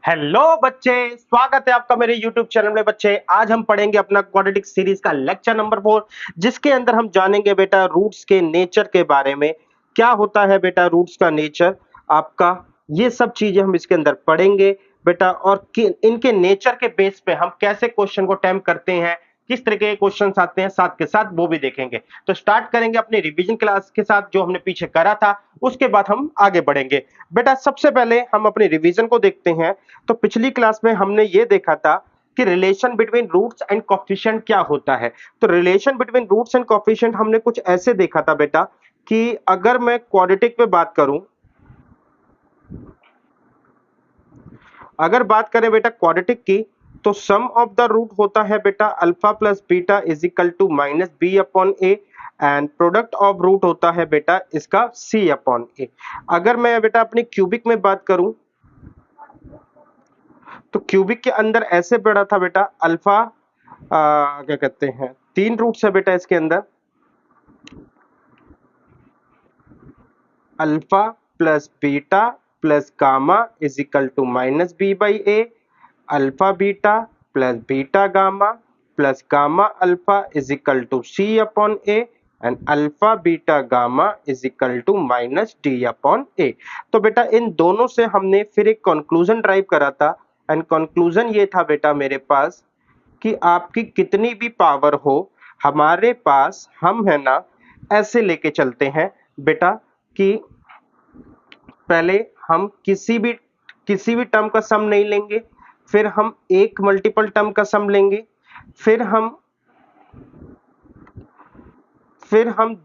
Hello बच्चे, स्वागत है आपका मेरे YouTube चैनल में। बच्चे, आज हम पढ़ेंगे अपना क्वाड्रेटिक सीरीज का लेक्चर नंबर 4, जिसके अंदर हम जानेंगे बेटा रूट्स के नेचर के बारे में। क्या होता है बेटा रूट्स का नेचर आपका, ये सब चीजें हम इसके अंदर पढ़ेंगे बेटा। और इनके नेचर के बेस पे हम कैसे क्वेश्चन को अटेम्प्ट करते हैं, किस तरह के क्वेश्चंस आते हैं साथ के साथ, वो भी देखेंगे। तो स्टार्ट करेंगे अपने रिवीजन क्लास के साथ जो हमने पीछे करा था, उसके बाद हम आगे बढ़ेंगे। बेटा सबसे पहले हम अपने रिवीजन को देखते हैं। तो पिछली क्लास में हमने ये देखा था कि relation between roots and coefficient क्या होता है। तो relation between roots and coefficient हमने कुछ ऐसे देखा था बेटा कि अगर मैं क्वाड्रेटिक पे बात करूं, अगर बात करें बेटा क्वाड्रेटिक की, तो सम ऑफ द रूट होता है बेटा alpha plus beta is equal to minus B upon A, and product of root होता है बेटा इसका सी अपॉन ए। अगर मैं बेटा अपनी क्यूबिक में बात करूं, तो क्यूबिक के अंदर ऐसे पढ़ा था बेटा अल्फा, क्या कहते हैं, 3 रूट्स है बेटा इसके अंदर। Alpha plus beta plus gamma is equal to minus b by a, alpha beta plus beta gamma plus gamma alpha is equal to c upon A, and alpha beta gamma is equal to minus d upon a. तो बेटा इन दोनों से हमने फिर एक conclusion drive करा था, and conclusion ये था बेटा मेरे पास कि आपकी कितनी भी पावर हो, हमारे पास हम है ना ऐसे लेके चलते हैं बेटा कि पहले हम किसी भी टर्म का सम नहीं लेंगे, फिर हम एक मल्टीपल टर्म का सम लेंगे, फिर हम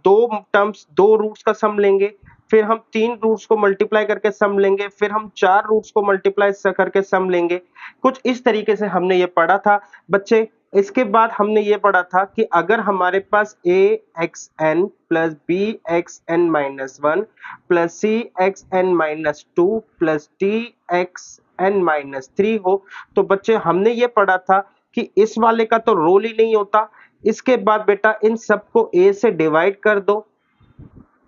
दो रूट्स का सम लेंगे, फिर हम 3 रूट्स को मल्टीप्लाई करके सम लेंगे, फिर हम 4 रूट्स को मल्टीप्लाई करके सम लेंगे। कुछ इस तरीके से हमने ये पढ़ा था बच्चे। इसके बाद हमने ये पढ़ा था कि अगर हमारे पास a x n plus b x n minus one plus c x n minus two plus d x n minus three हो, तो बच्चे हमने ये पढ़ा था कि इस वाले का तो रोल ही नहीं होता। इसके बाद बेटा इन सबको ए से डिवाइड कर दो,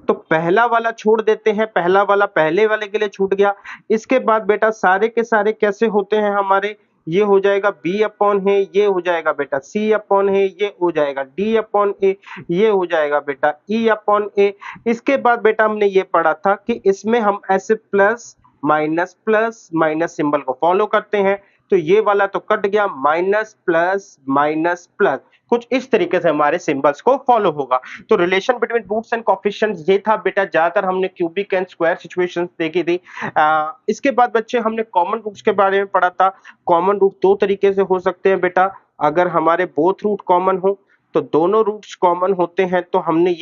तो पहला वाला छोड़ देते हैं, पहला वाला पहले वाले के लिए छूट गया। इसके बाद बेटा सारे के सारे कैसे होते हैं हमारे, ये हो जाएगा b अपॉन है, ये हो जाएगा बेटा c अपॉन है, ये हो जाएगा d अपॉन ए, ये हो जाएगा बेटा e अपॉन ए। इसके बाद बेटा हमने ये पढ़ा था कि इसमें हम ऐसे प्लस माइनस सिंबल को फॉलो करते हैं, तो ये वाला तो कट गया, माइनस प्लस, कुछ इस तरीके से हमारे सिंबल्स को फॉलो होगा। तो relation between roots and coefficients ये था बेटा, ज्यादातर हमने क्यूबिक एंड स्क्वायर सिचुएशंस देखी थी। इसके बाद बच्चे हमने कॉमन रूट्स के बारे में पढ़ा था। कॉमन रूट दो तरीके से हो सकते हैं बेटा, अगर हमारे बोथ रूट कॉमन हो, तो दोनों रूट्स कॉमन होते हैं, तो हमें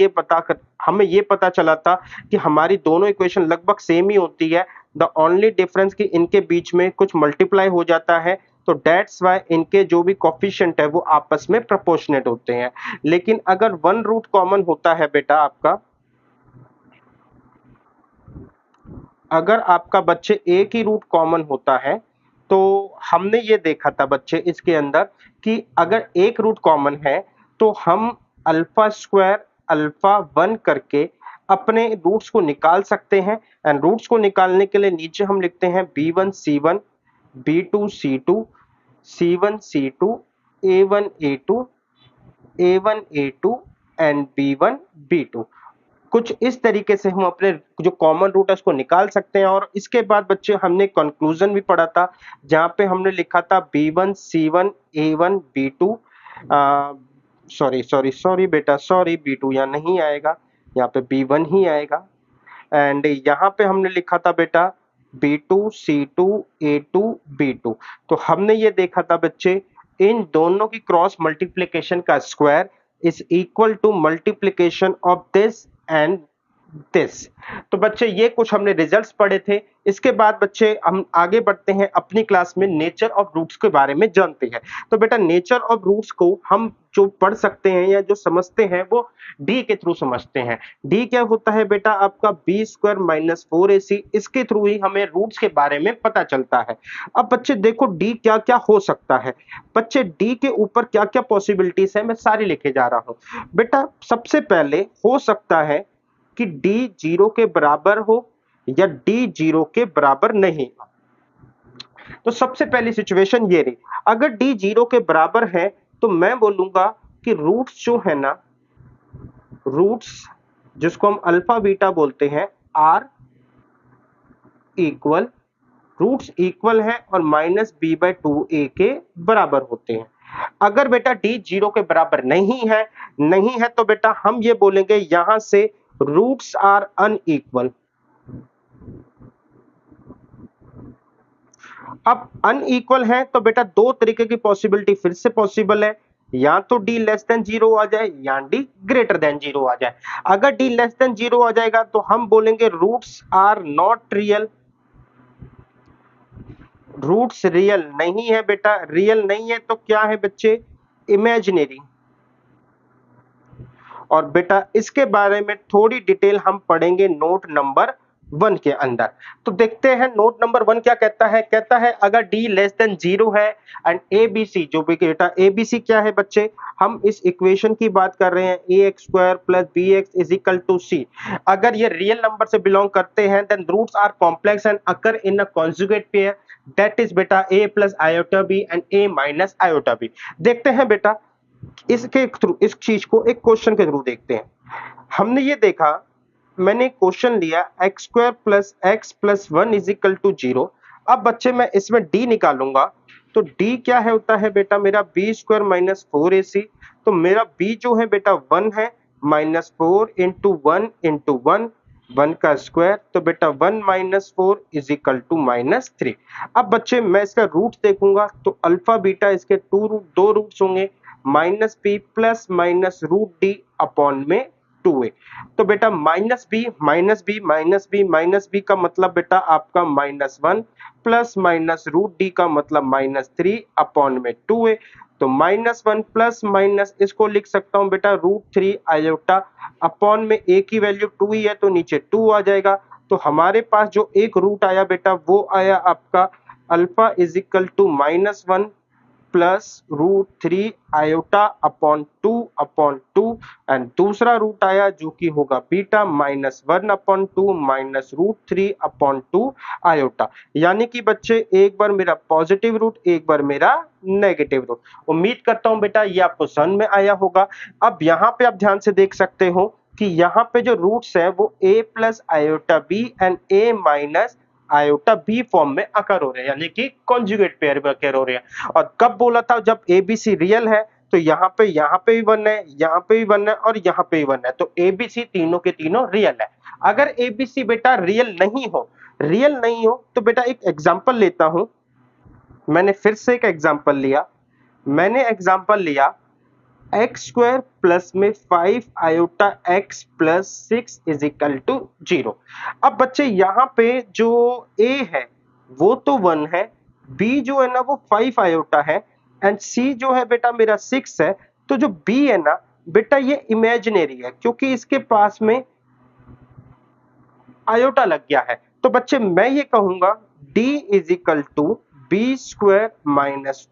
ये पता चला था कि हमारी दोनों इक्वेशन लगभग सेम ही होती है। द ओनली डिफरेंस कि इनके बीच में कुछ मल्टीप्लाई हो जाता है, तो डेट्स वाई इनके जो भी कोफिशिएंट है वो आपस में प्रोपोर्शनेट होते हैं। लेकिन अगर वन रूट कॉमन होता है बेटा आपका, अगर आपका बच्चे एक ही रूट कॉमन होता है, तो हमने ये देखा था बच्चे इसके अंदर कि अगर एक रूट कॉमन है तो हम अल्फा स्क्वायर अल्फा वन करके अपने रूट्स को निकाल सकते हैं। एंड रूट्स को निकालने के लिए नीचे हम लिखते हैं b1 c1 b2 c2 c1 c2 a1 a2 a1 a2 and b1 b2। कुछ इस तरीके से हम अपने जो कॉमन रूट है उसको निकाल सकते हैं। और इसके बाद बच्चे हमने कंक्लूजन भी पढ़ा था, जहां पे हमने लिखा था b1 c1 a1 b2, sorry बेटा, सॉरी b2 यहाँ नहीं आएगा, यहाँ पे b1 ही आएगा। एंड यहाँ पे हमने लिखा था बेटा b2 c2 a2 b2। तो हमने ये देखा था बच्चे, इन दोनों की क्रॉस मल्टीप्लिकेशन का square is equal to multiplication of this and this. तो बच्चे ये कुछ हमने रिजल्ट्स पढ़े थे। इसके बाद बच्चे हम आगे बढ़ते हैं, अपनी क्लास में नेचर ऑफ रूट्स के बारे में जानते हैं। तो बेटा नेचर ऑफ रूट्स को हम जो पढ़ सकते हैं या जो समझते हैं वो डी के थ्रू समझते हैं। डी क्या होता है बेटा आपका बी स्क्वायर माइनस 4ac, इसके थ्रू ही हमें रूट्स के बारे में पता चलता है। अब बच्चे देखो डी क्या क्या हो सकता है, बच्चे डी के ऊपर क्या क्या पॉसिबिलिटीज है मैं सारी लिखे जा रहा हूं बेटा। सबसे पहले हो सकता है कि d 0 के बराबर हो या d 0 के बराबर नहीं हो। तो सबसे पहली सिचुएशन ये रही, अगर डी 0 के बराबर है तो मैं बोलूंगा कि रूट्स जो है ना, रूट्स जिसको हम अल्फा बीटा बोलते हैं, आर इक्वल, रूट्स इक्वल है और -b/2a के बराबर होते हैं। अगर बेटा डी 0 के बराबर नहीं है तो बेटा हम ये बोलेंगे यहां से रूट्स आर अनइक्वल। अब अनइक्वल है तो बेटा दो तरीके की पॉसिबिलिटी फिर से पॉसिबल है, या तो डी लेस देन 0 आ जाए या डी ग्रेटर देन 0 आ जाए। अगर डी लेस देन 0 आ जाएगा तो हम बोलेंगे roots are not real, roots real नहीं है बेटा, रियल नहीं है तो क्या है बच्चे, इमेजिनरी। और बेटा इसके बारे में थोड़ी डिटेल हम पढ़ेंगे नोट नंबर 1 के अंदर। तो देखते हैं नोट नंबर 1 क्या कहता है। कहता है अगर d लेस देन 0 है एंड abc, जो भी बेटा abc क्या है बच्चे, हम इस इक्वेशन की बात कर रहे हैं ax² + bx = c। अगर ये रियल नंबर से बिलोंग करते हैं then roots are complex and occur in a conjugate pair, that is बेटा a + iota b and a - iota b। देखते हैं बेटा इसके थ्रू, इस चीज को एक क्वेश्चन के थ्रू देखते हैं। हमने ये देखा, मैंने क्वेश्चन लिया x² + x + 1 = 0। अब बच्चे मैं इसमें d निकालूंगा तो d क्या है होता है बेटा मेरा b² - 4ac। तो मेरा b जो है बेटा 1 है, -4 × 1 × 1, 1 का स्क्वायर, तो बेटा 1 - 4 = -3। अब बच्चे मैं इसका रूट देखूंगा तो अल्फा बीटा इसके दो रूट्स होंगे, -b + -√d अपॉन में 2a। तो बेटा -b का मतलब बेटा आपका -1 प्लस -√d का मतलब -3 अपॉन में 2a। तो -1 प्लस माइनस इसको लिख सकता हूं बेटा √3 आयोटा अपॉन में a की वैल्यू 2 ही है तो नीचे 2 आ जाएगा। तो हमारे पास जो एक रूट आया बेटा वो आया आपका alpha =-1 plus √3 iota upon 2 and दूसरा रूट आया जो कि होगा बीटा -1/2 माइनस √3 अपॉन 2 आयोटा। यानी कि बच्चे एक बार मेरा पॉजिटिव रूट, एक बार मेरा नेगेटिव रूट। उम्मीद करता हूं बेटा ये आपको समझ में आया होगा। अब यहाँ पे आप ध्यान से देख सकते हो कि यहाँ पे जो रूट्स है वो a + iota b and a - iota B form में अकर हो रहे हैं, यानी कि कॉन्जुगेट पेयर में अकर हो रहे हैं। और कब बोला था, जब एबीसी रियल है तो यहाँ पे भी 1 है, यहाँ पे भी 1 है और यहाँ पे भी 1 है, तो एबीसी तीनों के तीनों रियल है। अगर एबीसी बेटा रियल नहीं हो तो बेटा एक एग्जांपल लेता हूं। मैंने फिर से एक एग्जांपल लिया, x² प्लस में 5 आयोटा x प्लस 6 = 0। अब बच्चे यहाँ पे जो a है वो तो 1 है, b जो है ना वो 5 आयोटा है एंड c जो है बेटा मेरा 6 है। तो जो b है ना बेटा ये इमेजिनरी है क्योंकि इसके पास में आयोटा लग गया है। तो बच्चे मैं ये कहूंगा d = b² -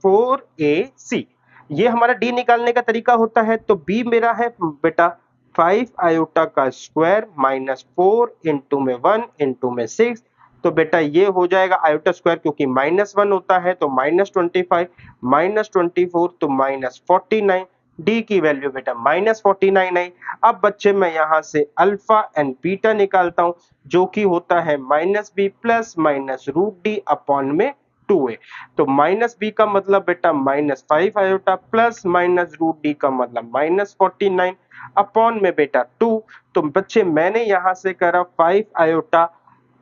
4ac। ये हमारा d निकालने का तरीका होता है। तो b मेरा है बेटा 5 आयोटा का स्क्वायर -4 × में 1 × में 6। तो बेटा ये हो जाएगा आयोटा स्क्वायर क्योंकि -1 होता है तो -25 -24 तो -49, डी की वैल्यू बेटा -49 है। अब बच्चे मैं यहां से अल्फा एंड बीटा निकालता हूं जो कि होता है -b प्लस -√d अपॉन में 2a। तो -b का मतलब बेटा -5 आयोटा प्लस -√d का मतलब -49 अपॉन में बेटा 2। तो बच्चे मैंने यहां से करा 5 आयोटा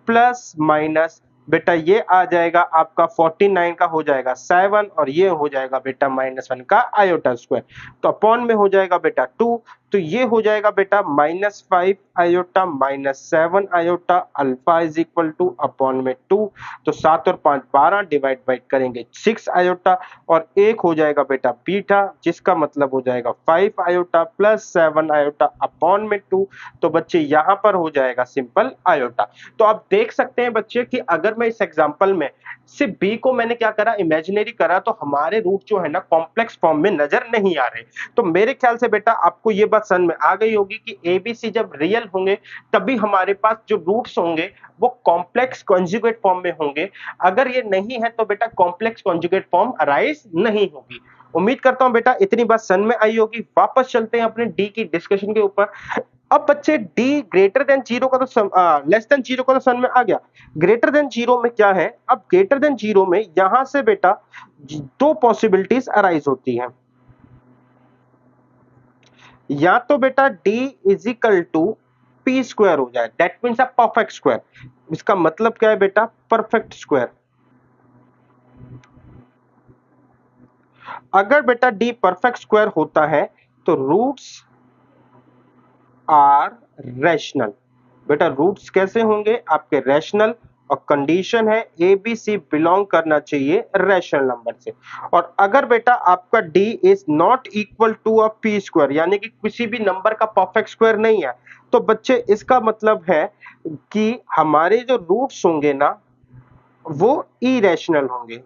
प्लस माइनस बेटा ये आ जाएगा आपका 49 का हो जाएगा 7 और ये हो जाएगा बेटा -1 का आयोटा स्क्वायर। तो अपॉन में हो जाएगा बेटा 2। तो ये हो जाएगा बेटा -5 आयोटा -7 आयोटा अल्फा = अपॉन में 2। तो 7 और 5 12 डिवाइड करेंगे 6 आयोटा और एक हो जाएगा बेटा बीटा जिसका मतलब हो जाएगा 5 आयोटा प्लस 7 आयोटा अपॉन में 2। तो बच्चे यहाँ पर हो जाएगा सिंपल आयोटा। तो आप देख सकते हैं बच्चे कि अगर मैं इस एग्जांपल में सिर्फ b को मैंने क्या करा, इमेजिनरी करा, तो हमारे रूट जो है ना कॉम्प्लेक्स फॉर्म में नजर नहीं आ रहे। तो मेरे ख्याल से बेटा आपको ये बात बात समझ में आ गई होगी कि एबीसी जब रियल होंगे तभी हमारे पास जो रूट्स होंगे वो कॉम्प्लेक्स कॉन्जुगेट फॉर्म में होंगे। अगर ये नहीं है तो बेटा कॉम्प्लेक्स कॉन्जुगेट फॉर्म अराइज नहीं होगी। उम्मीद करता हूं बेटा इतनी बात समझ में आई होगी। वापस चलते हैं अपने डी की डिस्कशन के ऊपर। अब बच्चे डी ग्रेटर देन जीरो का तो लेस देन जीरो का तो समझ में आ गया। ग्रेटर देन जीरो में क्या है? अब ग्रेटर देन जीरो में यहां से बेटा दो पॉसिबिलिटीज अराइज होती हैं। या तो बेटा d is equal to P square हो जाए, that means a perfect square. इसका मतलब क्या है बेटा? Perfect square. अगर बेटा d परफेक्ट स्क्वायर होता है तो रूट्स आर रैशनल। बेटा रूट्स कैसे होंगे आपके? रैशनल। और कंडीशन है ए बी सी बिलोंग करना चाहिए रैशनल नंबर से। और अगर बेटा आपका d is not equal to a P square, यानी कि किसी भी नंबर का परफेक्ट स्क्वायर नहीं है, तो बच्चे इसका मतलब है कि हमारे जो रूट्स होंगे ना वो इरेशनल होंगे।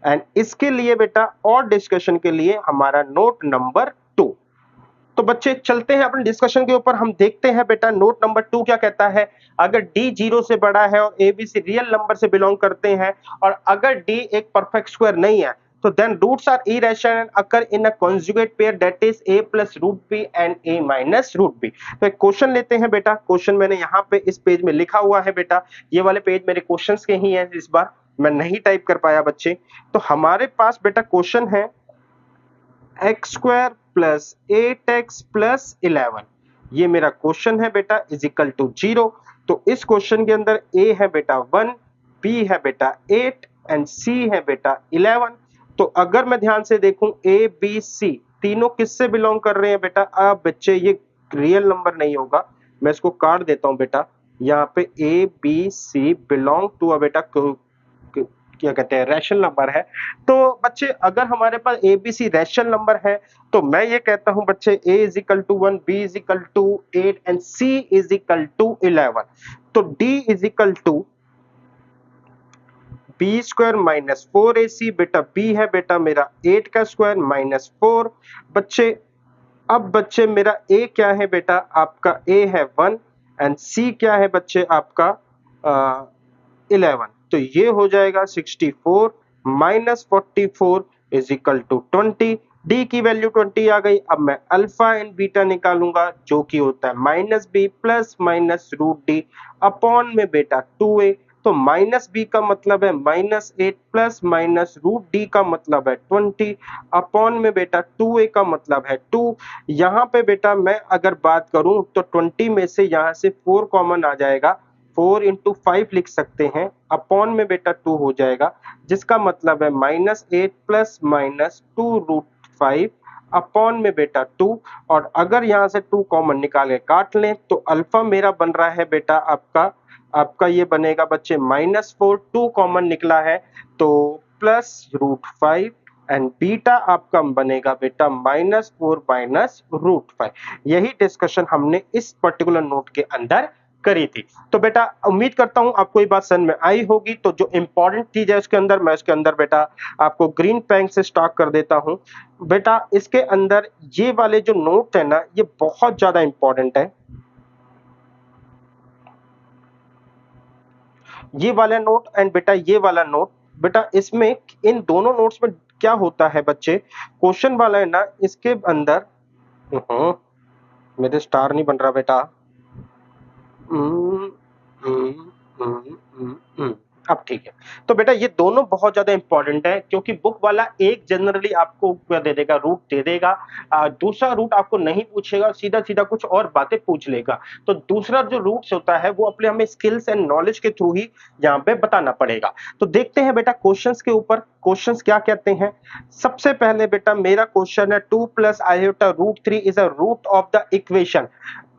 एंड इसके लिए बेटा और डिस्कशन के लिए हमारा नोट नंबर 2। तो बच्चे चलते हैं अपने डिस्कशन के ऊपर। हम देखते हैं बेटा नोट नंबर 2 क्या कहता है। अगर d 0 से बड़ा है और a b c real number से बिलोंग करते हैं और अगर d एक परफेक्ट स्क्वायर नहीं है तो then roots are irrational and occur in a conjugate pair that is a plus root b and a minus root b। तो एक क्वेश्चन लेते हैं बेटा। क्वेश्चन मैंने यहाँ पे इस पेज में लिखा हुआ है बेटा। ये वाले पेज मेरे क्वेश्चंस के ही हैं, इस बार मैं नहीं टाइप कर पाया बच्चे। तो हमारे पास बेटा क्वेश्चन है x square plus 8x plus 11, ये मेरा क्वेश्चन है बेटा, इज इक्वल टू 0। तो इस क्वेश्चन के अंदर a है बेटा 1, b है बेटा 8 एंड c है बेटा 11। तो अगर मैं ध्यान से देखूं a b c तीनों किससे बिलोंग कर रहे हैं बेटा? अब बच्चे ये रियल नंबर नहीं होगा, मैं इसको काट देता हूं बेटा। यहाँ पे a b c belong to a बेटा क्या कहते हैं रैशनल नंबर है। तो बच्चे अगर हमारे पास a B c rational number है तो मैं ये कहता हूं बच्चे a is equal to 1, b is equal to 8 and c is equal to 11। तो d is equal to B square minus 4ac। बेटा b है बेटा मेरा 8 का स्क्वायर माइनस 4। बच्चे अब बच्चे मेरा a क्या है बेटा? आपका a है 1 एंड c क्या है बच्चे आपका 11। तो ये हो जाएगा 64 minus 44 is equal to 20। D की वैल्यू 20 आ गई। अब मैं अल्फा एंड बीटा निकालूंगा जो कि होता है minus B plus minus root D upon में बेटा 2a। तो माइनस बी का मतलब है minus 8 plus minus root D का मतलब है 20 अपॉन में बेटा 2a का मतलब है 2। यहाँ पे बेटा मैं अगर बात करूं तो 20 में से यहाँ से 4 कॉमन आ जाएगा, 4 इंटू 5 लिख सकते हैं अपॉन में बेटा 2 हो जाएगा, जिसका मतलब है minus 8 plus minus 2 root 5 upon में बेटा 2। और अगर यहाँ से 2 कॉमन निकाल के काट लें तो अल्फा मेरा बन रहा है बेटा आपका ये बनेगा बच्चे माइनस 4, 2 कॉमन निकला है तो प्लस रूट 5 एंड बीटा आपका बनेगा बेटा माइनस 4 माइनस रूट 5। यही डिस्कशन हमने इस पर्टिकुलर नोट के अंदर करी थी। तो बेटा उम्मीद करता हूं आपको ये बात समझ में आई होगी। तो जो इंपॉर्टेंट चीज है उसके अंदर मैं इसके अंदर बेटा आपको ग्रीन पेन से स्टार्ट कर देता हूं। बेटा इसके अंदर ये वाले जो नोट है ना ये बहुत ज्यादा इंपॉर्टेंट है। ये वाला नोट एंड बेटा ये वाला नोट, बेटा इसमें इन दोनों नोट्स में क्या होता है बच्चे? क्वेश्चन वाला है ना इसके अंदर मेरे स्टार नहीं बन रहा बेटा। हम्म, हम्म, हम्म, अब ठीक है। तो बेटा ये दोनों बहुत ज्यादा इंपॉर्टेंट है क्योंकि बुक वाला एक जनरली आपको क्या दे देगा? रूट दे देगा। दूसरा रूट आपको नहीं पूछेगा, सीधा सीधा कुछ और बातें पूछ लेगा। तो दूसरा जो रूट्स होता है वो अपने हमें स्किल्स एंड नॉलेज के थ्रू ही यहाँ पे बताना पड़ेगा। तो देखते हैं बेटा क्वेश्चंस के ऊपर, क्वेश्चंस क्या कहते हैं। सबसे पहले बेटा मेरा क्वेश्चन है 2 plus iota root 3 is a root of the equation.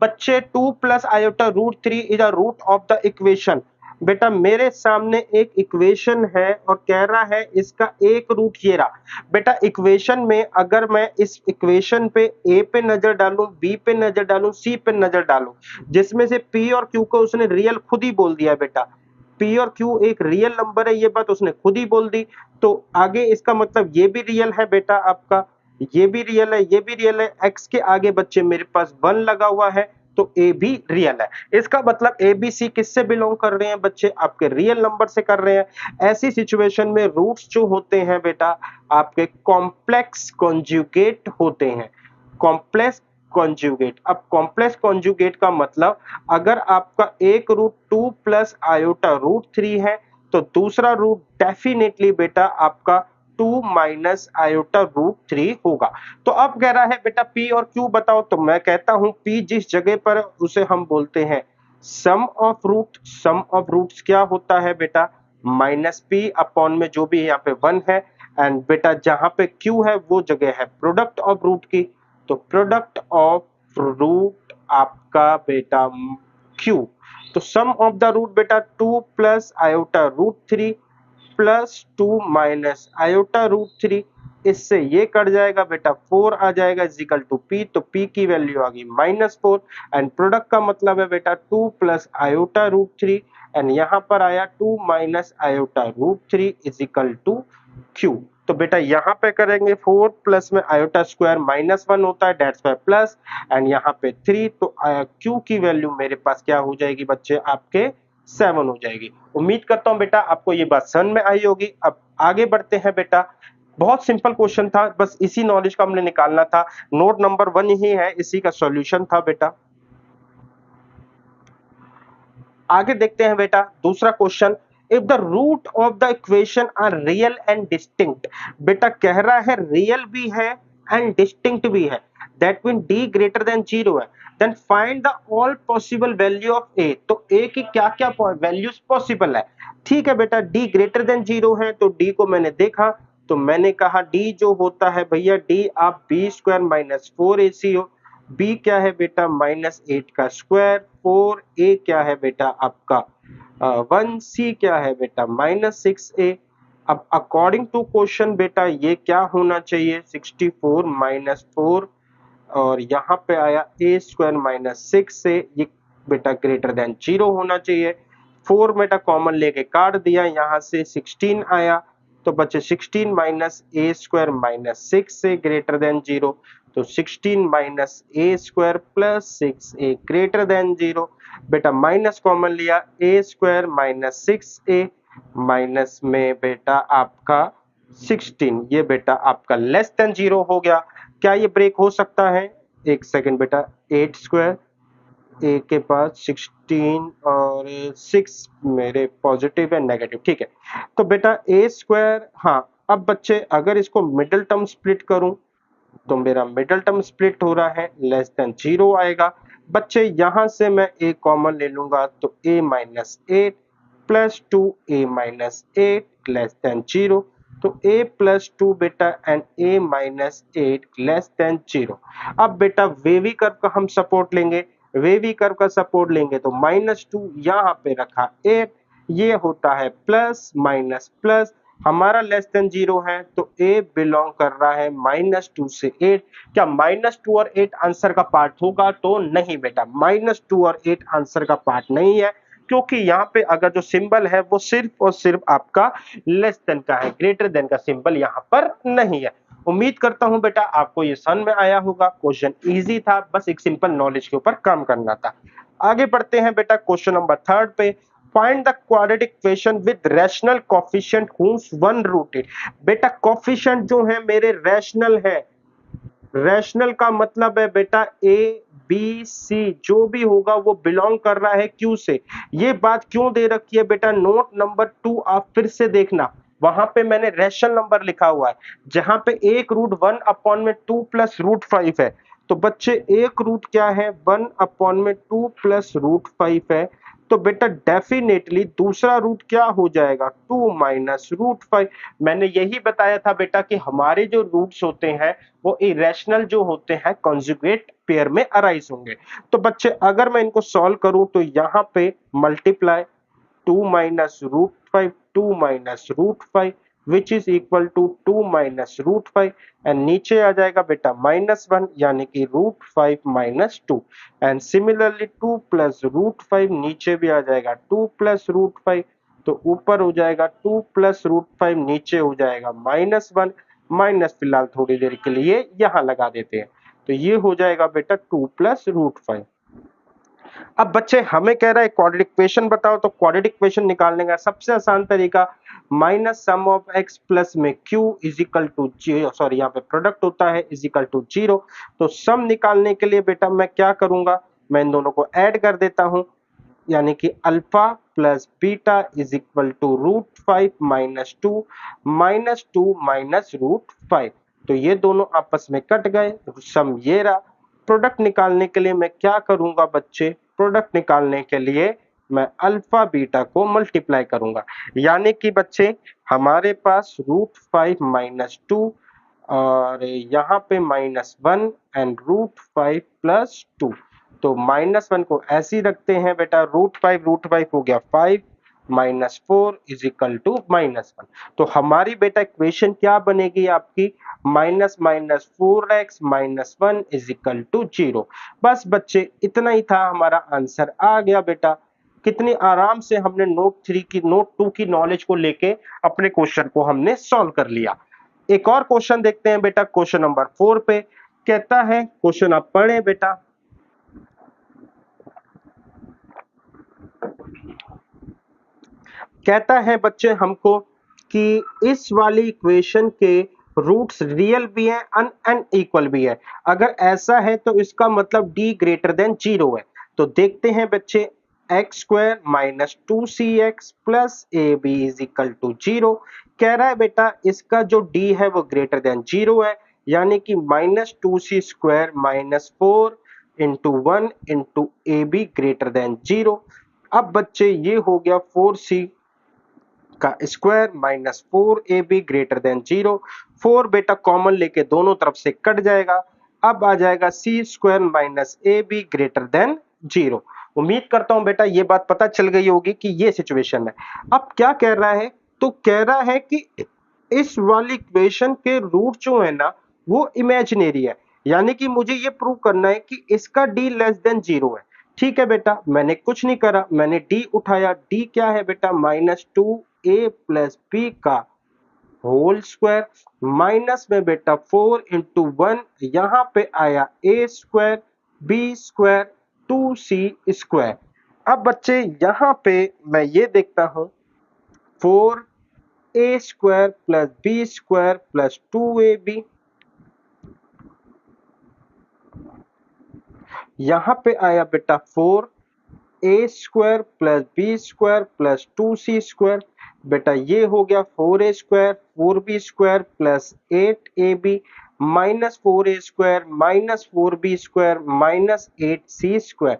बच्चे 2 plus iota root 3 is a root of the equation. बेटा मेरे सामने एक इक्वेशन है और कह रहा है इसका एक रूट ये रहा। बेटा इक्वेशन में अगर मैं इस इक्वेशन पे ए पे नजर डालूं, बी पे नजर डालूं, सी पे नजर डालूं, जिसमें से पी और क्यू को उसने रियल खुद ही बोल दिया बेटा। पी और क्यू एक रियल नंबर है, ये बात उसने खुद ही बोल दी। तो आगे इसका मतलब ये भी रियल है बेटा आपका, ये भी रियल है, ये भी रियल है, x के आगे बच्चे मेरे पास 1 लगा हुआ है तो a भी रियल है। इसका मतलब a b c किससे बिलोंग कर रहे हैं बच्चे, आपके रियल नंबर से कर रहे हैं। ऐसी सिचुएशन में रूट्स जो होते हैं बेटा आपके कॉम्प्लेक्स कॉन्जुगेट होते हैं, कॉम्प्लेक्स कॉन्जुगेट। अब कॉम्प्लेक्स कॉन्जुगेट का मतलब अगर आपका एक रूट 2 प्लस आयोटा रूट 3 है तो दूसरा रूट डेफिनेटली बेटा आपका 2 माइनस आयोटा रूट 3 होगा। तो अब कह रहा है बेटा p और q बताओ, तो मैं कहता हूं p जिस जगह पर उसे हम बोलते हैं sum of root. Sum of roots क्या होता है बेटा, माइनस p अपॉन में जो भी यहाँ पे 1 है, एंड बेटा जहां पे q है वो जगह है प्रोडक्ट ऑफ रूट की, तो प्रोडक्ट ऑफ रूट आपका बेटा q। तो सम ऑफ द रूट बेटा 2 plus iota root 3 plus 2 minus iota root 3, इससे ये कट जाएगा बेटा 4 आ जाएगा इजिकल टू p, तो p की वैल्यू आ गई -4, एंड प्रोडक्ट का मतलब है बेटा 2 प्लस आयोटा रूट 3 एंड यहाँ पर आया 2 minus iota root 3 is equal to q। तो बेटा यहाँ पे करेंगे 4 प्लस में आयोटा स्क्वायर -1 होता है, डेट्स वाई प्लस, एंड यहाँ पे 3, तो q की वैल्यू मेरे पास क्या हो जाएगी बच्चे आपके 7 हो जाएगी। उम्मीद करता हूं बेटा आपको ये बात समझ में आई होगी। अब आगे बढ़ते हैं बेटा, बहुत सिंपल क्वेश्चन था, बस इसी नॉलेज का हमने निकालना था। नोट नंबर 1 ही है, इसी का सॉल्यूशन था बेटा। आगे देखते हैं बेटा दूसरा question, if the root of the equation are real and distinct. बेटा कह रहा है रियल भी है एंड डिस्टिंक्ट भी है, that mean d greater than 0 है, then find the all possible value of a। तो a की क्या क्या वैल्यूज पॉसिबल है। ठीक है बेटा, d ग्रेटर देन 0 है तो d को मैंने देखा, तो मैंने कहा d जो होता है भैया d आप b स्क्वायर माइनस 4ac हो, b क्या है बेटा -8 का स्क्वायर, 4a क्या है बेटा आपका 1c क्या है बेटा -6a। अब अकॉर्डिंग टू क्वेश्चन बेटा ये क्या होना चाहिए 64 -4, और यहाँ पे आया a स्क्वायर -6 से ये बेटा ग्रेटर देन 0 होना चाहिए। 4 बेटा कॉमन लेके काट दिया, यहाँ से 16 आया, तो बचे 16 माइनस ए स्क्वायर -6 से ग्रेटर देन 0, तो 16 minus a square plus 6a greater than 0। बेटा माइनस कॉमन लिया, ए स्क्वायर -6a माइनस में बेटा आपका 16, ये बेटा आपका लेस देन 0 हो गया। क्या ये ब्रेक हो सकता है, एक सेकंड बेटा, 8 स्क्वायर ए के पास 16 और 6 मेरे पॉजिटिव है नेगेटिव, ठीक है। तो बेटा ए स्क्वायर, हाँ अब बच्चे अगर इसको मिडिल टर्म स्प्लिट करूं तो मेरा मिडिल टर्म स्प्लिट हो रहा है लेस देन 0 आएगा। बच्चे यहां से मैं a कॉमन ले लूंगा तो a minus 8 plus 2a minus 8 less than 0, तो a प्लस 2 बेटा and a minus 8 less than 0। अब बेटा वेवी कर्व का हम सपोर्ट लेंगे, वेवी कर्व का सपोर्ट लेंगे तो -2 यहाँ पे रखा 8, ये होता है प्लस माइनस प्लस, हमारा लेस देन 0 है तो a बिलोंग कर रहा है -2 से 8। क्या -2 और 8 आंसर का पार्ट होगा, तो नहीं बेटा, -2 और 8 आंसर का पार्ट नहीं है, क्योंकि यहाँ पे अगर जो सिंबल है वो सिर्फ और सिर्फ आपका लेस देन का है, ग्रेटर देन का सिंबल यहाँ पर नहीं है। उम्मीद करता हूं बेटा आपको ये समझ में आया होगा, क्वेश्चन इजी था, बस एक सिंपल नॉलेज के ऊपर काम करना था। आगे बढ़ते हैं बेटा क्वेश्चन नंबर 3 पे, find the quadratic equation with rational coefficient whose one rooted. बेटा कोएफिशिएंट जो है मेरे रैशनल है, रैशनल का मतलब है बेटा ए बी सी जो भी होगा वो बिलोंग कर रहा है क्यू से। ये बात क्यों दे रखी है बेटा, नोट नंबर 2 आप फिर से देखना, वहां पे मैंने रैशनल नंबर लिखा हुआ है, जहां पे एक रूट 1 अपॉन में 2 प्लस रूट 5 है, तो बच्चे एक रूट क्या है 1 अपॉन में 2 प्लस रूट 5 है, तो बेटा डेफिनेटली दूसरा रूट क्या हो जाएगा 2 माइनस रूट 5। मैंने यही बताया था बेटा कि हमारे जो रूट्स होते हैं वो इरेशनल जो होते हैं कॉन्जुगेट पेयर में अराइज होंगे। तो बच्चे अगर मैं इनको सॉल्व करूं तो यहाँ पे multiply 2 minus root 5, 2 minus root 5 which is equal to 2 minus root 5, and नीचे आ जाएगा बेटा -1 यानी कि रूट 5 minus 2, and similarly 2 plus root 5 नीचे भी आ जाएगा 2 प्लस रूट 5, तो ऊपर हो जाएगा 2 प्लस रूट 5 नीचे हो जाएगा -1, माइनस फिलहाल थोड़ी देर के लिए यहाँ लगा देते हैं, तो ये हो जाएगा बेटा 2 प्लस रूट 5। अब बच्चे हमें कह रहा है क्वाड्रेटिक इक्वेशन बताओ, तो क्वाड्रेटिक इक्वेशन निकालने का सबसे आसान तरीका minus sum of x plus में q is equal to zero, sorry यहाँ पे प्रोडक्ट होता है इज इक्वल टू जीरो। तो सम निकालने के लिए बेटा मैं क्या करूंगा, मैं इन दोनों को ऐड कर देता हूं, यानी कि alpha plus beta is equal to root 5 minus two minus root 5। तो ये दोनों आपस में कट गए, सम ये रहा। प्रोडक्ट निकालने के लिए मैं क्या करूंगा बच्चे, प्रोडक्ट निकालने के लिए मैं अल्फा बीटा को मल्टीप्लाई करूंगा, यानी कि बच्चे हमारे पास रूट 5 माइनस टू और यहाँ पे माइनस 1 एंड रूट 5 प्लस 2। तो माइनस 1 को ऐसे ही रखते हैं बेटा, रूट 5 हो गया 5 minus 4 is equal to minus 1। तो हमारी बेटा इक्वेशन क्या बनेगी आपकी, minus minus 4x minus 1 is equal to 0। बस बच्चे इतना ही था, हमारा आंसर आ गया बेटा। कितनी आराम से हमने नोट 2 की नॉलेज को लेके अपने क्वेश्चन को हमने सॉल्व कर लिया। एक और क्वेश्चन देखते हैं बेटा, क्वेश्चन नंबर 4 पे कहता है, क्वेश्चन आप पढ़े बेटा। कहता है बच्चे हमको कि इस वाली इक्वेशन के रूट्स रियल भी हैं अनइक्वल भी है। अगर ऐसा है तो इसका मतलब d ग्रेटर देन 0 है। तो देखते हैं बच्चे, x square minus 2cx plus A B is equal to 0। कह रहा है बेटा इसका जो d है वो ग्रेटर देन 0 है, यानी कि minus 2c square minus 4 into 1 into A be greater than 0। अब बच्चे ये हो गया 4c का square minus 4ab greater than 0। 4 बेटा कॉमन लेके दोनों तरफ से कट जाएगा, अब आ जाएगा c square minus ab greater than 0। उम्मीद करता हूं बेटा ये बात पता चल गई होगी कि ये सिचुएशन है। अब क्या कह रहा है, तो कह रहा है कि इस वाली इक्वेशन के रूट जो है ना वो इमेजिनरी है, यानी कि मुझे ये प्रूव करना है कि इसका d लेस देन 0 है। ठीक है बेटा, मैंने कुछ नहीं करा, मैंने d उठाया। d क्या है बेटा, माइनस 2a प्लस बी का होल स्क्वायर माइनस में बेटा 4 इंटू 1, यहाँ पे आया a square B square 2c square. अब बच्चे यहाँ पे मैं ये देखता हूं 4a square plus B square plus 2ab, यहाँ पे आया बेटा 4a square plus B square plus 2c square. बेटा ये हो गया 4a square 4b square plus 8ab minus 4a square minus 4b square minus 8c square.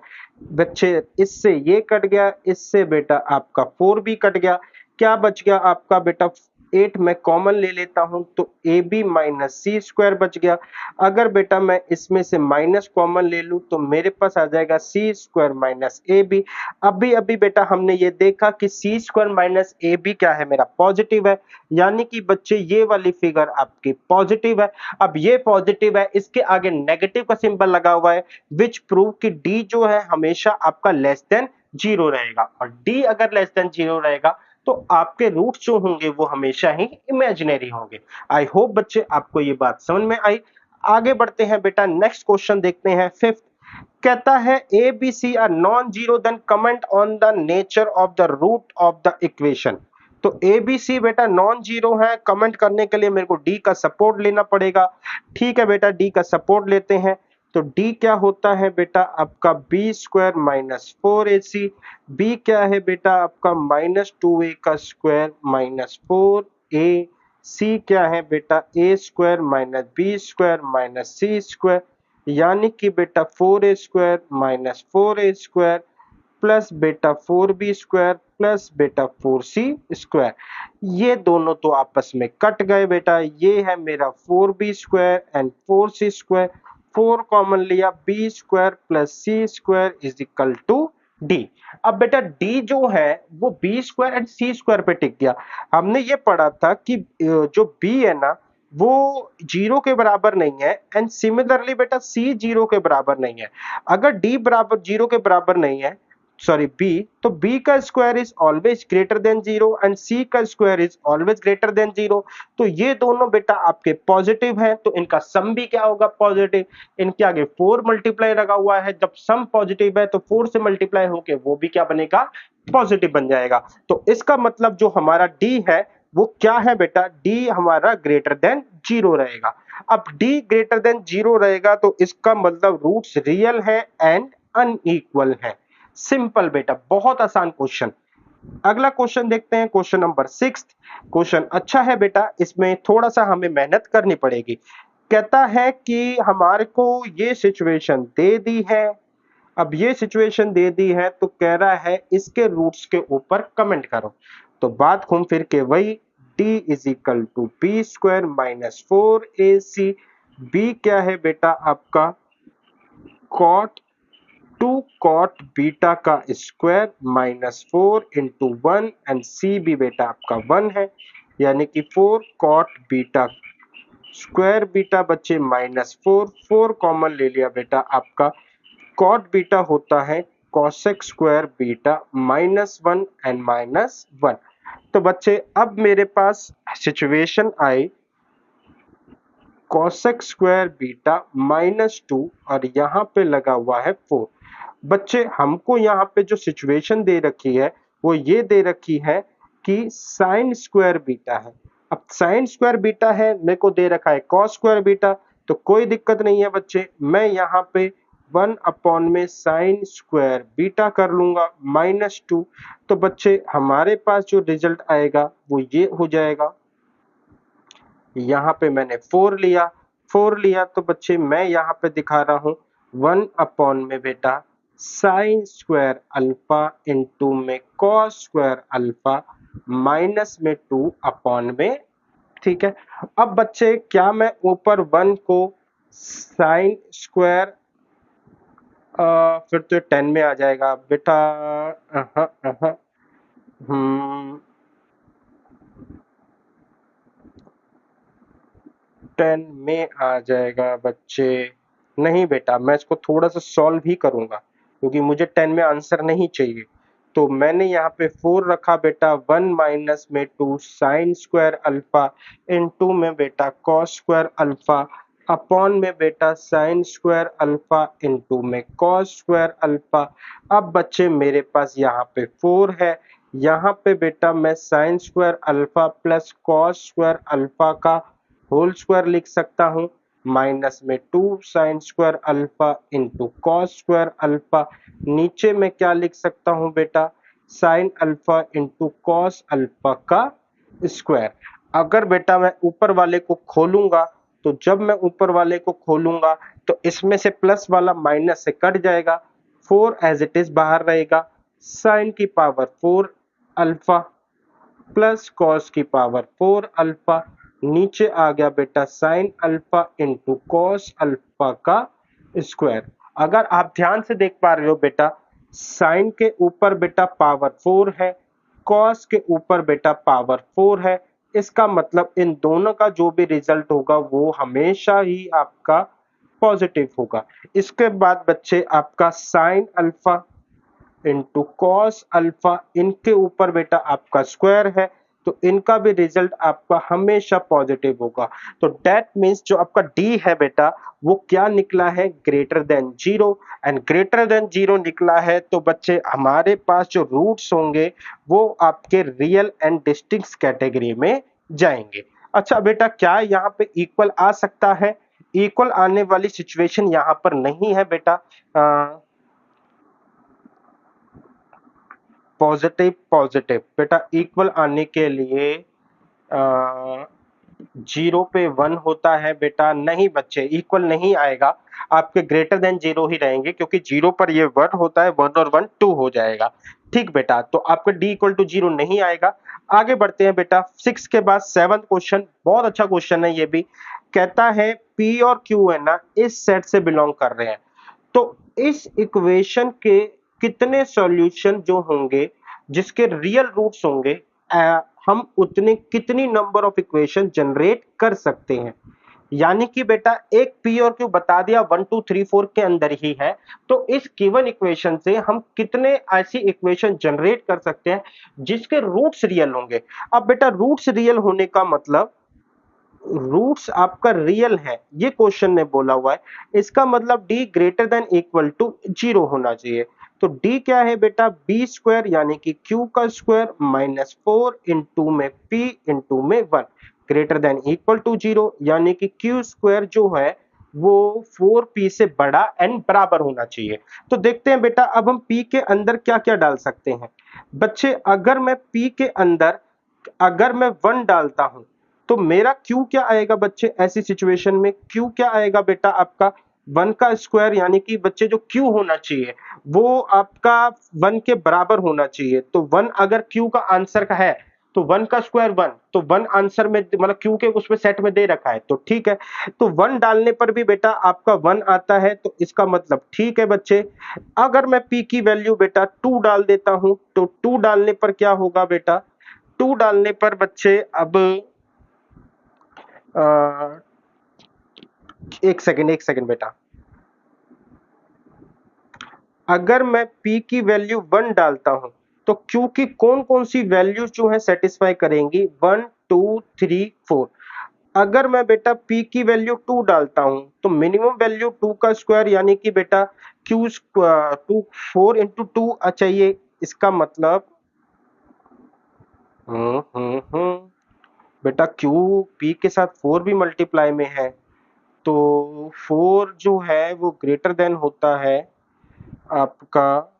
बच्चे इससे ये कट गया, इससे बेटा आपका 4b कट गया, क्या बच गया आपका बेटा 8 मैं कॉमन ले लेता हूं तो ab माइनस सी स्क्वायर बच गया। अगर बेटा मैं इसमें से माइनस कॉमन ले लूं तो मेरे पास आ जाएगा सी स्क्वायर माइनस ए बी। अभी अभी बेटा हमने ये देखा कि सी स्क्वायर माइनस ए बी क्या है, मेरा पॉजिटिव है, यानी कि बच्चे ये वाली फिगर आपकी पॉजिटिव है। अब ये पॉजिटिव है, इसके आगे नेगेटिव का सिंबल लगा हुआ है, विच प्रूव कि डी जो है हमेशा आपका लेस देन 0 रहेगा, और डी अगर लेस देन 0 रहेगा तो आपके रूट जो होंगे वो हमेशा ही इमेजिनरी होंगे। आई होप बच्चे आपको ये बात समझ में आई। आगे बढ़ते हैं बेटा, नेक्स्ट क्वेश्चन देखते हैं, फिफ्थ। कहता है A B C are non zero, then comment on the nature of the root of the equation. तो ए बी सी बेटा नॉन जीरो है, कमेंट करने के लिए मेरे को डी का सपोर्ट लेना पड़ेगा। ठीक है बेटा, डी का सपोर्ट लेते हैं। तो डी क्या होता है बेटा आपका B square minus 4ac। B क्या है बेटा आपका माइनस 2a का स्क्वायर माइनस 4a। सी क्या है बेटा A square minus B square minus C square, यानी कि बेटा 4a square minus 4a square plus बेटा 4b स्क्वायर प्लस बेटा 4c स्क्वायर। ये दोनों तो आपस में कट गए बेटा, ये है मेरा 4b square and 4c square. 4 common लिया, b square plus c square is equal to d। अब बेटा d जो है वो b square and c square पे टिक गया। हमने ये पढ़ा था कि जो b है ना वो 0 के बराबर नहीं है, एंड सिमिलरली बेटा c 0 के बराबर नहीं है। अगर d बराबर 0 के बराबर नहीं है सॉरी बी, तो बी का square is always greater than zero and c का square is always greater than zero. तो ये दोनों बेटा आपके पॉजिटिव हैं, तो इनका सम भी क्या होगा, पॉजिटिव। इनके आगे 4 मल्टीप्लाई लगा हुआ है, जब सम पॉजिटिव है तो 4 से मल्टीप्लाई होके वो भी क्या बनेगा, पॉजिटिव बन जाएगा। तो इसका मतलब जो हमारा डी है वो क्या है बेटा, डी हमारा ग्रेटर देन जीरो रहेगा। अब डी ग्रेटर देन जीरो रहेगा तो इसका मतलब रूट्स रियल है एंड अनइक्वल है। सिंपल बेटा, बहुत आसान क्वेश्चन। अगला क्वेश्चन देखते हैं, क्वेश्चन नंबर 6। क्वेश्चन अच्छा है बेटा, इसमें थोड़ा सा हमें मेहनत करनी पड़ेगी। कहता है कि हमारे को ये सिचुएशन दे दी है। अब ये सिचुएशन दे दी है तो कह रहा है इसके रूट्स के ऊपर कमेंट करो। तो बात घूम फिर के वही, d is equal to B square minus 4ac। b क्या है बेटा आपका, कॉट 2 कॉट बीटा का square minus 4 into 1 and C भी बेटा आपका 1 है, यानी कि 4 कॉट बीटा स्क्वायर बीटा बच्चे माइनस 4, 4 कॉमन ले लिया बेटा, आपका कॉट बीटा होता है cosec square beta minus 1 and minus 1। तो बच्चे अब मेरे पास सिचुएशन आई कॉसेक स्क्वायर बीटा माइनस 2 और यहाँ पे लगा हुआ है 4। बच्चे हमको यहाँ पे जो सिचुएशन दे रखी है वो ये दे रखी है कि साइन स्क्वायर बीटा है। अब साइन स्क्वायर बीटा है, मेरे को दे रखा है कॉस स्क्वायर बीटा, तो कोई दिक्कत नहीं है बच्चे, मैं यहाँ पे 1 अपॉन में साइन स्क्वायर बीटा कर लूंगा माइनस 2। तो बच्चे हमारे पास जो रिजल्ट आएगा वो ये हो जाएगा। यहाँ पे मैंने 4 लिया तो बच्चे मैं यहाँ पे दिखा रहा हूँ 1 अपॉन में बेटा साइन स्क्वायर अल्फा इंटू में कॉस स्क्वायर अल्फा माइनस में 2 अपॉन में, ठीक है। अब बच्चे क्या मैं ऊपर 1 को साइन स्क्वायर, फिर तो 10 में आ जाएगा बेटा, हम्म 10 में आ जाएगा बच्चे। नहीं बेटा, मैं इसको थोड़ा सा सॉल्व ही करूंगा क्योंकि मुझे 10 में आंसर नहीं चाहिए। तो मैंने यहाँ पे 4 रखा बेटा, 1 माइनस में 2 साइन स्क्वायर अल्फा इनटू में बेटा कॉस स्क्वायर अल्फा अपॉन में बेटा साइन स्क्वायर अल्फा इनटू में कॉस स्क्वायर अल्फा। अब बच्चे मेरे पास यहाँ पे 4 है, यहाँ पे बेटा मैं sine square alpha plus cos square alpha का होल स्क्वायर लिख सकता हूँ माइनस में 2 sine square alpha into cos square alpha. नीचे में क्या लिख सकता हूँ बेटा, sine alpha into cos alpha का स्क्वायर। अगर बेटा मैं ऊपर वाले को खोलूंगा तो जब मैं ऊपर वाले को खोलूंगा तो इसमें से प्लस वाला माइनस से कट जाएगा, 4 एज इट इज बाहर रहेगा, साइन की पावर 4 अल्फा प्लस कॉस की पावर 4 अल्फा, नीचे आ गया बेटा sine alpha into cos alpha का स्क्वायर। अगर आप ध्यान से देख पा रहे हो बेटा, साइन के ऊपर बेटा पावर 4 है, कॉस के ऊपर बेटा पावर 4 है, इसका मतलब इन दोनों का जो भी रिजल्ट होगा वो हमेशा ही आपका पॉजिटिव होगा। इसके बाद बच्चे आपका sine alpha into cos alpha, इनके ऊपर बेटा आपका स्क्वायर है तो इनका भी रिजल्ट आपका हमेशा पॉजिटिव होगा। तो दैट मीन्स जो आपका डी है बेटा वो क्या निकला है, greater than zero, and greater than zero निकला है तो बच्चे हमारे पास जो रूट्स होंगे वो आपके रियल एंड डिस्टिंक्ट कैटेगरी में जाएंगे। अच्छा बेटा, क्या यहाँ पे इक्वल आ सकता है? इक्वल आने वाली सिचुएशन यहाँ पर नहीं है बेटा। पॉजिटिव पॉजिटिव बेटा, इक्वल आने के लिए जीरो पे 1 होता है बेटा, नहीं बच्चे इक्वल नहीं आएगा, आपके ग्रेटर देन जीरो ही रहेंगे क्योंकि जीरो पर ये 1 होता है, 1 और 1 2 हो जाएगा। ठीक बेटा, तो आपका डी इक्वल टू जीरो नहीं आएगा। आगे बढ़ते हैं बेटा, 6 के बाद 7th क्वेश्चन, बहुत अच्छा क्वेश्चन है ये भी। कहता है पी और क्यू है ना इस सेट से बिलोंग कर रहे हैं, तो इस इक्वेशन के कितने सॉल्यूशन जो होंगे जिसके रियल रूट्स होंगे, हम उतने कितनी नंबर ऑफ इक्वेशन जनरेट कर सकते हैं। यानी कि बेटा एक पी और क्यू बता दिया 1 2 3 4 के अंदर ही है। तो इस गिवन इक्वेशन से हम कितने ऐसी इक्वेशन जनरेट कर सकते हैं जिसके रूट्स रियल होंगे। अब बेटा रूट्स रियल होने का मतलब रूट्स आपका रियल है, ये क्वेश्चन ने बोला हुआ है, इसका मतलब d greater than equal to 0 होना चाहिए। तो d क्या है बेटा, b स्क्वायर यानी कि q का स्क्वायर माइनस 4 इंटू में p इंटू में 1 ग्रेटर देन इक्वल टू 0, यानी कि q स्क्वायर जो है वो 4p से बड़ा एंड बराबर होना चाहिए। तो देखते हैं बेटा अब हम p के अंदर क्या क्या डाल सकते हैं। बच्चे अगर मैं p के अंदर अगर मैं 1 डालता हूं तो मेरा Q क्या आएगा बच्चे, ऐसी सिचुएशन में Q क्या आएगा बेटा आपका 1 का स्क्वायर, यानी कि बच्चे जो Q होना चाहिए वो आपका 1 के बराबर होना चाहिए। तो 1 अगर Q का आंसर का है तो 1 का स्क्वायर 1, तो 1 आंसर में मतलब Q के उसमें सेट में दे रखा है तो ठीक है। तो 1 डालने पर भी बेटा आपका 1 आता है, तो इसका मतलब ठीक है बच्चे। अगर मैं P की वैल्यू बेटा 2 डाल देता हूं तो 2 डालने पर क्या होगा बेटा, 2 डालने पर बच्चे अब अ, एक सेकंड बेटा, अगर मैं p की वैल्यू 1 डालता हूं तो q की कौन कौन सी वैल्यूज जो है सेटिस्फाई करेंगी, 1 2 3 4। अगर मैं बेटा p की वैल्यू 2 डालता हूं तो मिनिमम वैल्यू 2 का स्क्वायर यानी कि बेटा q 2 4 इंटू 2 चाहिए। इसका मतलब बेटा q p के साथ 4 भी मल्टीप्लाई में है, तो 4 जो है वो ग्रेटर देन होता है आपका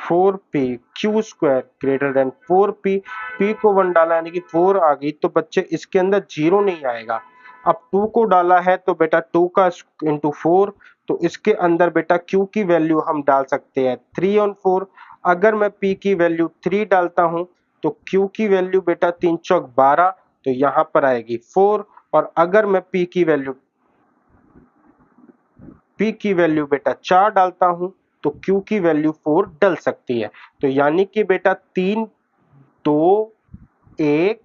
4p, Q square greater than 4p, p को 1 डाला यानी कि 4 आ गई, तो बच्चे इसके अंदर 0 नहीं आएगा। अब 2 को डाला है तो बेटा 2 का इंटू 4, तो इसके अंदर बेटा q की वैल्यू हम डाल सकते हैं 3 और 4। अगर मैं p की वैल्यू 3 डालता हूं तो q की वैल्यू बेटा 3 चौक 12, तो यहां पर आएगी 4। और अगर मैं p की वैल्यू बेटा 4 डालता हूं तो q की वैल्यू 4 डल सकती है। तो यानी कि बेटा 3 2 1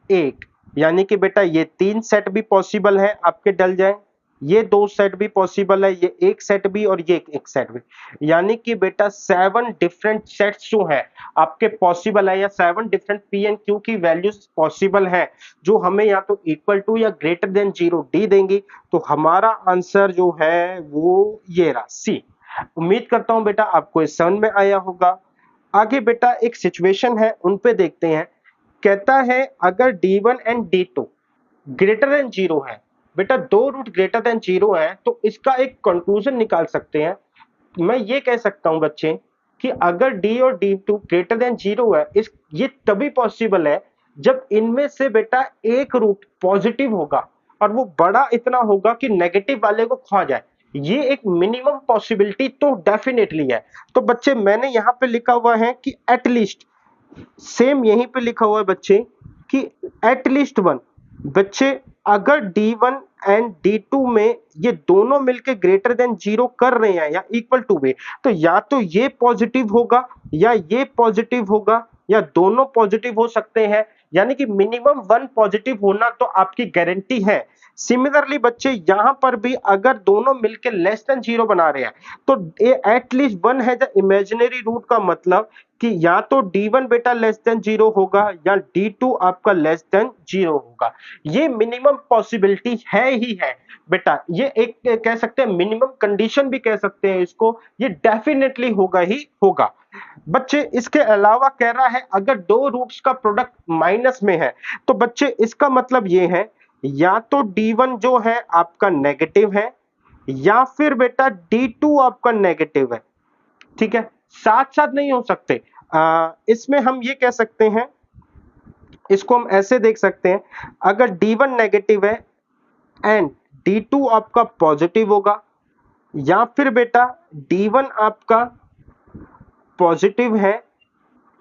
1, यानी कि बेटा ये 3 सेट भी पॉसिबल है आपके डल जाए, ये 2 सेट भी पॉसिबल है, ये एक सेट भी और ये एक सेट भी, यानी कि बेटा 7 डिफरेंट सेट्स जो है आपके पॉसिबल है, या 7 डिफरेंट पी एंड क्यू की वैल्यूज पॉसिबल है जो हमें या तो इक्वल टू या ग्रेटर देन 0 डी देंगी। तो हमारा आंसर जो है वो ये रहा सी। उम्मीद करता हूं बेटा आपको इस समझ में आया होगा। आगे बेटा एक सिचुएशन है उन पे देखते हैं। कहता है अगर D1 and D2 greater than 0 है, बेटा दो रूट ग्रेटर देन 0 है, तो इसका एक कंक्लूजन निकाल सकते हैं। मैं ये कह सकता हूं बच्चे कि अगर D और D2 ग्रेटर देन 0 है, इस ये तभी पॉसिबल है जब इनमें से बेटा एक रूट पॉजिटिव होगा और वो बड़ा इतना होगा कि नेगेटिव वाले को खा जाए। ये एक मिनिमम पॉसिबिलिटी तो डेफिनेटली है। तो बच्चे मैंने यहां पे लिखा हुआ है कि एटलीस्ट, सेम यहीं पे लिखा हुआ है बच्चे कि एटलीस्ट 1। बच्चे अगर D1 एंड D2 में ये दोनों मिलके ग्रेटर देन 0 कर रहे हैं या इक्वल टू में, तो या तो ये पॉजिटिव होगा या ये पॉजिटिव होगा या दोनों पॉजिटिव हो सकते हैं, यानी कि मिनिमम 1 पॉजिटिव होना तो आपकी गारंटी है। सिमिलरली बच्चे यहां पर भी अगर दोनों मिलके लेस देन 0 बना रहे हैं तो एटलीस्ट 1 है द इमेजिनरी रूट, का मतलब कि या तो D1 बेटा लेस देन 0 होगा या D2 आपका लेस देन 0 होगा। ये मिनिमम पॉसिबिलिटी है ही है बेटा, ये एक कह सकते हैं मिनिमम कंडीशन भी कह सकते हैं इसको, ये डेफिनेटली होगा ही होगा। बच्चे इसके अलावा कह रहा है अगर दो रूट्स का प्रोडक्ट माइनस में है, तो बच्चे इसका मतलब ये है या तो D1 जो है आपका नेगेटिव है या फिर बेटा D2 आपका नेगेटिव है। ठीक है, साथ साथ नहीं हो सकते। इसमें हम ये कह सकते हैं, इसको हम ऐसे देख सकते हैं, अगर D1 नेगेटिव है एंड D2 आपका पॉजिटिव होगा, या फिर बेटा D1 आपका पॉजिटिव है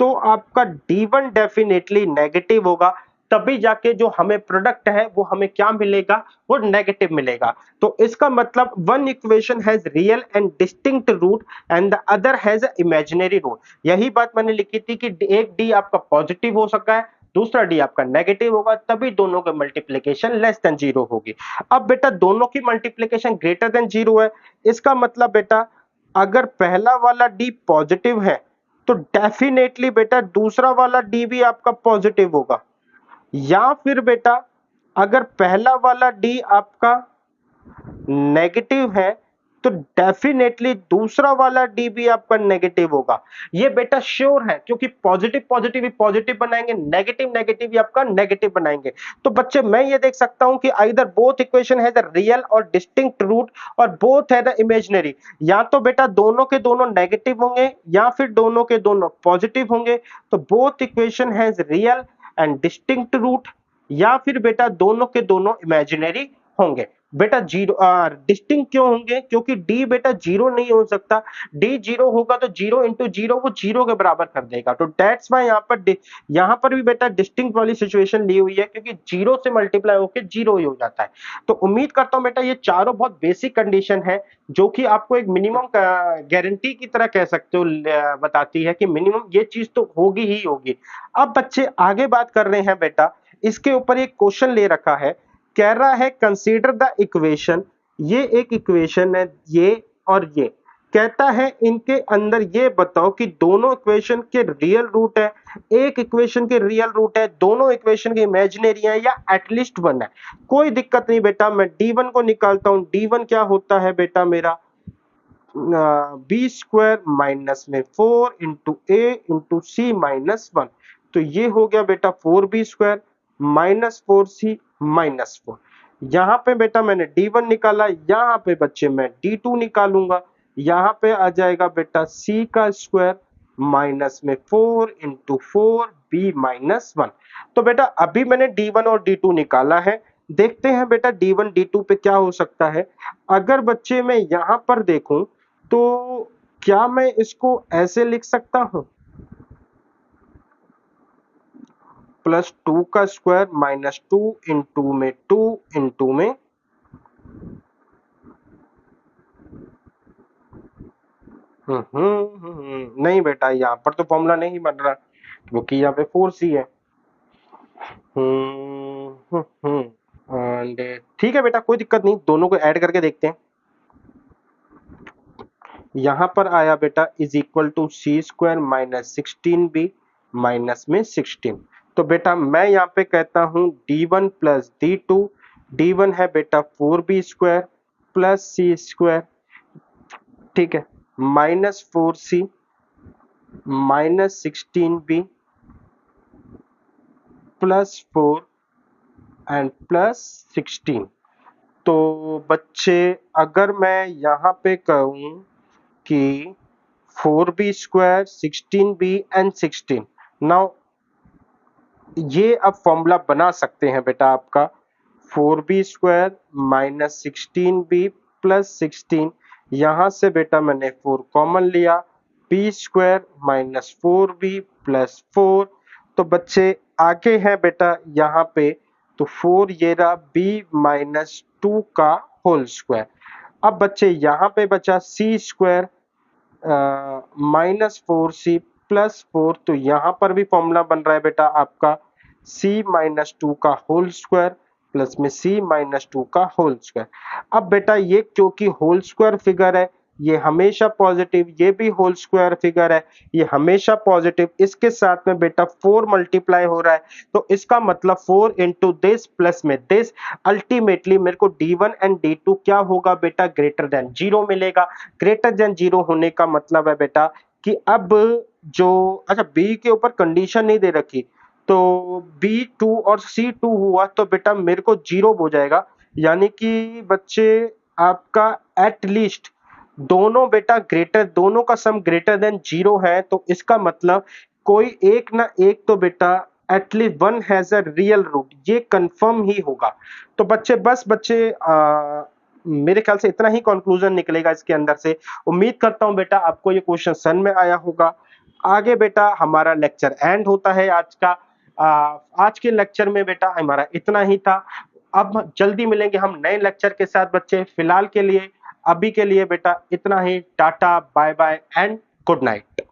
तो आपका D1 डेफिनेटली नेगेटिव होगा, तभी जाके जो हमें प्रोडक्ट है वो हमें क्या मिलेगा, वो नेगेटिव मिलेगा। तो इसका मतलब one equation has real and distinct root and the other has a imaginary root. यही बात मैंने लिखी थी कि एक D आपका पॉजिटिव हो सकता है, दूसरा डी आपका नेगेटिव होगा, तभी दोनों की मल्टीप्लीकेशन लेस देन 0 होगी। अब बेटा दोनों की मल्टीप्लीकेशन ग्रेटर देन 0 है, इसका मतलब बेटा अगर पहला वाला डी पॉजिटिव है तो डेफिनेटली बेटा दूसरा वाला डी भी आपका पॉजिटिव होगा, या फिर बेटा अगर पहला वाला डी आपका नेगेटिव है तो डेफिनेटली दूसरा वाला डी भी आपका नेगेटिव होगा। ये बेटा श्योर है, क्योंकि पॉजिटिव पॉजिटिव ही पॉजिटिव बनाएंगे, नेगेटिव नेगेटिव ही आपका नेगेटिव बनाएंगे। तो बच्चे मैं ये देख सकता हूं कि आइदर बोथ इक्वेशन है द रियल और डिस्टिंक्ट रूट और बोथ है द इमेजिनरी। या तो बेटा दोनों के दोनों नेगेटिव होंगे या फिर दोनों के दोनों पॉजिटिव होंगे। तो both equation has real and distinct root, या फिर बेटा दोनों के दोनों इमेजिनरी होंगे। बेटा जीरो डिस्टिंक्ट क्यों होंगे? क्योंकि डी बेटा जीरो नहीं हो सकता, डी जीरो होगा तो जीरो इंटू जीरो वो जीरो के बराबर कर देगा। तो डेट्स वाई यहाँ पर भी बेटा डिस्टिंक्ट वाली सिचुएशन ली हुई है, क्योंकि जीरो से मल्टीप्लाई होकर जीरो ही हो जाता है। तो उम्मीद करता हूं बेटा ये चारों बहुत बेसिक कंडीशन है जो कि आपको एक मिनिमम गारंटी की तरह कह सकते हो, बताती है कि मिनिमम ये चीज तो होगी ही होगी। अब बच्चे आगे बात कर रहे हैं बेटा, इसके ऊपर एक क्वेश्चन ले रखा है, कह रहा है कंसीडर द इक्वेशन। ये एक इक्वेशन है, ये और ये कहता है इनके अंदर ये बताओ कि दोनों इक्वेशन के रियल रूट है, एक इक्वेशन के रियल रूट है, दोनों इक्वेशन के इमेजिनरी है, या एटलीस्ट वन है। कोई दिक्कत नहीं बेटा, मैं d1 को निकालता हूं। d1 क्या होता है बेटा मेरा बी स्क्वायर माइनस में 4 इंटू ए इंटू सी माइनस 1। तो ये हो गया बेटा 4b square minus 4c minus 4। यहाँ पे बेटा मैंने d1 निकाला, यहाँ पे बच्चे मैं d2 निकालूंगा। यहाँ पे आ जाएगा बेटा c का स्क्वायर माइनस में 4 इंटू 4b माइनस 1। तो बेटा अभी मैंने d1 और d2 निकाला है, देखते हैं बेटा d1 d2 पे क्या हो सकता है। अगर बच्चे मैं यहाँ पर देखूं तो क्या मैं इसको ऐसे लिख सकता हूं, प्लस 2 का स्क्वायर माइनस 2 इंटू में 2 इंटू में नहीं बेटा यहाँ पर तो फॉर्मूला नहीं बन रहा क्योंकि यहाँ पे 4c है। एंड ठीक है बेटा कोई दिक्कत नहीं, दोनों को ऐड करके देखते हैं। यहाँ पर आया बेटा is equal to C square minus 16b minus में 16। तो बेटा मैं यहाँ पे कहता हूँ d1 प्लस d2, d1 है बेटा 4b स्क्वायर प्लस सी स्क्वायर, ठीक है, minus 4c minus 16b plus 4 and plus 16। तो बच्चे अगर मैं यहाँ पे कहूँ कि 4b square 16b and 16, now ये अब फॉर्मूला बना सकते हैं बेटा आपका 4b square minus 16b plus 16। यहाँ से बेटा मैंने 4 कॉमन लिया, b square minus 4b plus 4। तो बच्चे आगे है बेटा यहाँ पे तो 4 ये रहा b माइनस 2 का होल स्क्वायर। अब बच्चे यहाँ पे बचा c square minus 4c plus 4। तो यहाँ पर भी फॉर्मूला बन रहा है बेटा आपका c माइनस 2 का होल स्क्वायर प्लस में c माइनस 2 का होल स्क्वायर। अब बेटा ये क्योंकि होल स्क्वायर फिगर है ये हमेशा पॉजिटिव, ये भी होल स्क्वायर फिगर है ये हमेशा पॉजिटिव, इसके साथ में बेटा 4 मल्टीप्लाई हो रहा है तो इसका मतलब 4 इंटू दिस प्लस में दिस, अल्टीमेटली मेरे को d1 एंड d2 क्या होगा बेटा ग्रेटर देन 0 मिलेगा। ग्रेटर देन 0 होने का मतलब है बेटा कि अब जो अच्छा b के ऊपर कंडीशन नहीं दे रखी तो b2 और c2 हुआ तो बेटा मेरे को 0 हो जाएगा, यानी कि बच्चे आपका एटलीस्ट दोनों बेटा ग्रेटर, दोनों का सम ग्रेटर देन 0 है। तो इसका मतलब कोई एक ना एक तो बेटा at least one has a real root, ये कंफर्म ही होगा। तो बच्चे बस बच्चे मेरे ख्याल से इतना ही कंक्लूजन निकलेगा इसके अंदर से। उम्मीद करता हूं बेटा आपको ये क्वेश्चन समझ में आया होगा। आगे बेटा हमारा लेक्चर एंड होता है आज का। आज के लेक्चर में बेटा हमारा इतना ही था। अब जल्दी मिलेंगे हम नए लेक्चर के साथ बच्चे। फिलहाल के लिए अभी के लिए बेटा इतना ही। Tata bye bye and good night.